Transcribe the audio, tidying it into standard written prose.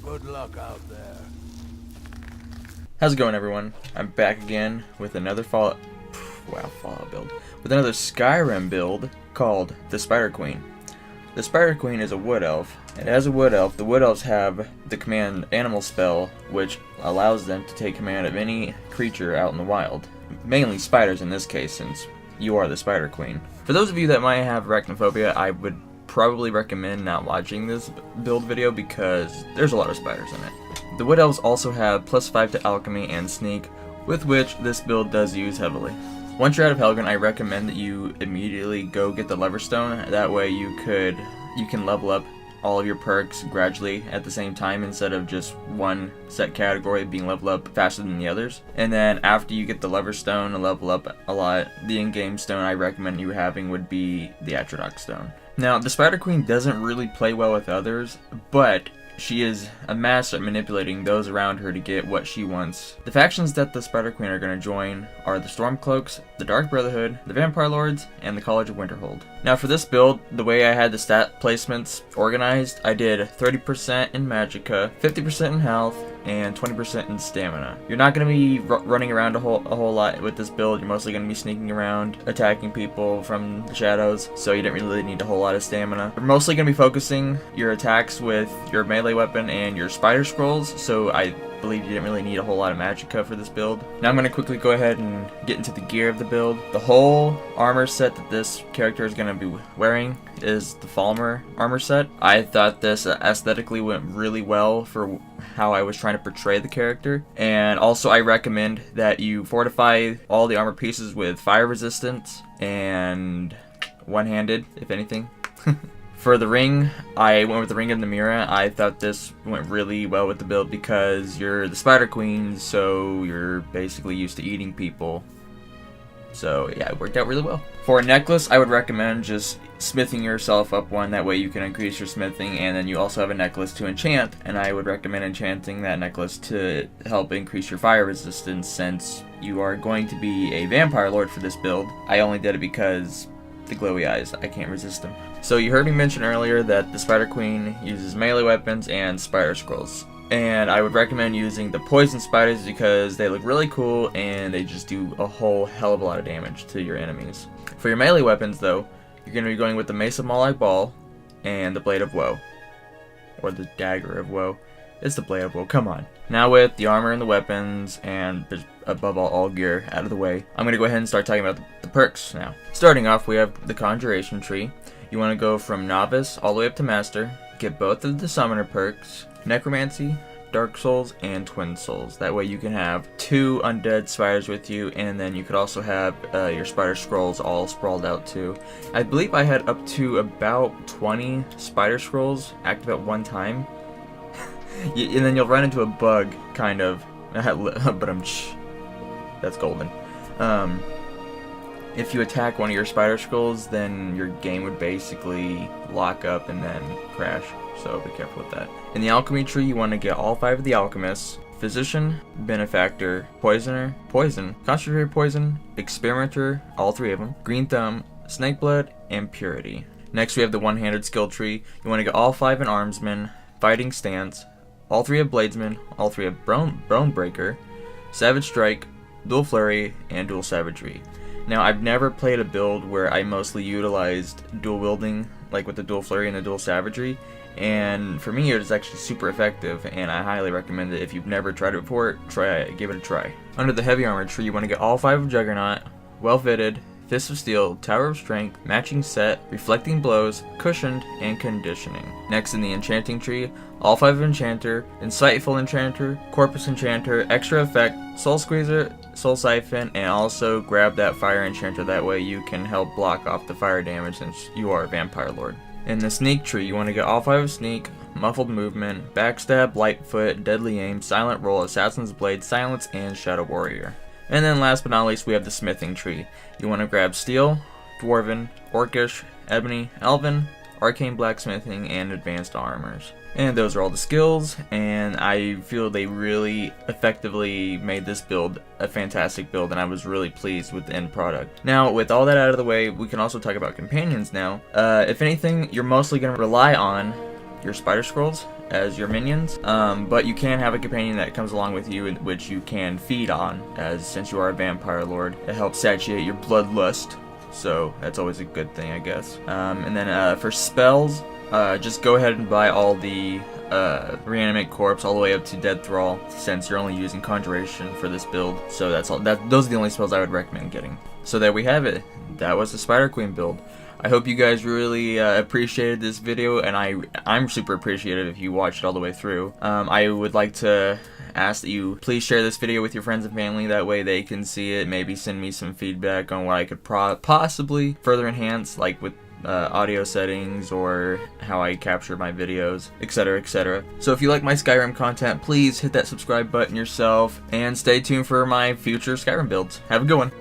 Good luck out there. How's it going, everyone? I'm back again with another Fallout build. With another Skyrim build called the Spider Queen. The Spider Queen is a wood elf, and as a wood elf, the wood elves have the command animal spell, which allows them to take command of any creature out in the wild. Mainly spiders in this case, since you are the Spider Queen. For those of you that might have Arachnophobia, I would probably recommend not watching this build video because there's a lot of spiders in it. The wood elves also have +5 to alchemy and sneak, with which this build does use heavily. Once you're out of Helgen, I recommend that you immediately go get the lever stone. That way you can level up all of your perks gradually at the same time instead of just one set category being leveled up faster than the others. And then after you get the lever stone and level up a lot, the in-game stone I recommend you having would be the Arachnophobia stone. Now, the Spider Queen doesn't really play well with others, but she is a master at manipulating those around her to get what she wants. The factions that the Spider Queen are going to join are the Stormcloaks, the Dark Brotherhood, the Vampire Lords, and the College of Winterhold. Now for this build, the way I had the stat placements organized, I did 30% in Magicka, 50% in health, and 20% in stamina. You're not going to be running around a whole lot with this build. You're mostly going to be sneaking around, attacking people from the shadows, so you don't really need a whole lot of stamina. You're mostly going to be focusing your attacks with your melee weapon and your spider scrolls, so I believe you didn't really need a whole lot of Magicka for this build. Now I'm going to quickly go ahead and get into the gear of the build. The whole armor set that this character is going to be wearing is the Falmer armor set. I thought this aesthetically went really well for how I was trying to portray the character, and also I recommend that you fortify all the armor pieces with fire resistance and one-handed, if anything. For the ring, I went with the Ring of Namira. I thought this went really well with the build because you're the Spider Queen, so you're basically used to eating people. So yeah, it worked out really well. For a necklace, I would recommend just smithing yourself up one. That way you can increase your smithing, and then you also have a necklace to enchant, and I would recommend enchanting that necklace to help increase your fire resistance since you are going to be a Vampire Lord for this build. I only did it because the glowy eyes, I can't resist them. So you heard me mention earlier that the Spider Queen uses melee weapons and spider scrolls. And I would recommend using the poison spiders because they look really cool and they just do a whole hell of a lot of damage to your enemies. For your melee weapons though, you're going to be going with the Mace of Malai Ball and the Blade of Woe. Or the Dagger of Woe. It's the Blade of Woe, come on. Now with the armor and the weapons and above all gear out of the way, I'm going to go ahead and start talking about the perks now. Starting off, we have the Conjuration Tree. You want to go from Novice all the way up to Master. Get both of the Summoner perks, Necromancy, Dark Souls, and Twin Souls. That way you can have 2 undead spiders with you, and then you could also have your spider scrolls all sprawled out too. I believe I had up to about 20 spider scrolls active at one time. And then you'll run into a bug, kind of. But that's golden. If you attack one of your spider scrolls, then your game would basically lock up and then crash. So be careful with that. In the alchemy tree, you want to get all 5 of the alchemists: Physician, Benefactor, Poisoner, Poison, Concentrated Poison, Experimenter, all 3 of them, Green Thumb, Snakeblood, and Purity. Next we have the one-handed skill tree. You want to get all 5 in Armsman, Fighting Stance, all 3 of Bladesman, all 3 of Bone Breaker, Savage Strike, Dual Flurry, and Dual Savagery. Now, I've never played a build where I mostly utilized dual wielding, like with the Dual Flurry and the Dual Savagery, and for me it is actually super effective, and I highly recommend it. If you've never tried it before, give it a try. Under the heavy armor tree, you want to get all 5 of Juggernaut, Well Fitted, Fist of Steel, Tower of Strength, Matching Set, Reflecting Blows, Cushioned, and Conditioning. Next in the enchanting tree, all 5 of Enchanter, Insightful Enchanter, Corpus Enchanter, Extra Effect, Soul Squeezer, Soul Siphon, and also grab that Fire Enchanter. That way you can help block off the fire damage since you are a Vampire Lord. In the sneak tree, you want to get all 5 of Sneak, Muffled Movement, Backstab, Lightfoot, Deadly Aim, Silent Roll, Assassin's Blade, Silence, and Shadow Warrior. And then last but not least, we have the smithing tree. You want to grab Steel, Dwarven, Orcish, Ebony, Elven, Arcane Blacksmithing, and Advanced Armors. And those are all the skills, and I feel they really effectively made this build a fantastic build, and I was really pleased with the end product. Now, with all that out of the way, we can also talk about companions now. If anything, you're mostly going to rely on your spider scrolls as your minions, but you can have a companion that comes along with you, which you can feed on, as since you are a vampire lord, it helps satiate your bloodlust, so that's always a good thing, I guess. And then for spells, just go ahead and buy all the reanimate corpse all the way up to dead thrall, since you're only using conjuration for this build. So those are the only spells I would recommend getting. So there we have it. That was the Spider Queen build. I hope you guys really appreciated this video, and I'm super appreciative if you watched it all the way through. I would like to ask that you please share this video with your friends and family, that way they can see it, maybe send me some feedback on what I could possibly further enhance, like with audio settings or how I capture my videos, etc, etc. So if you like my Skyrim content, please hit that subscribe button yourself, and stay tuned for my future Skyrim builds. Have a good one.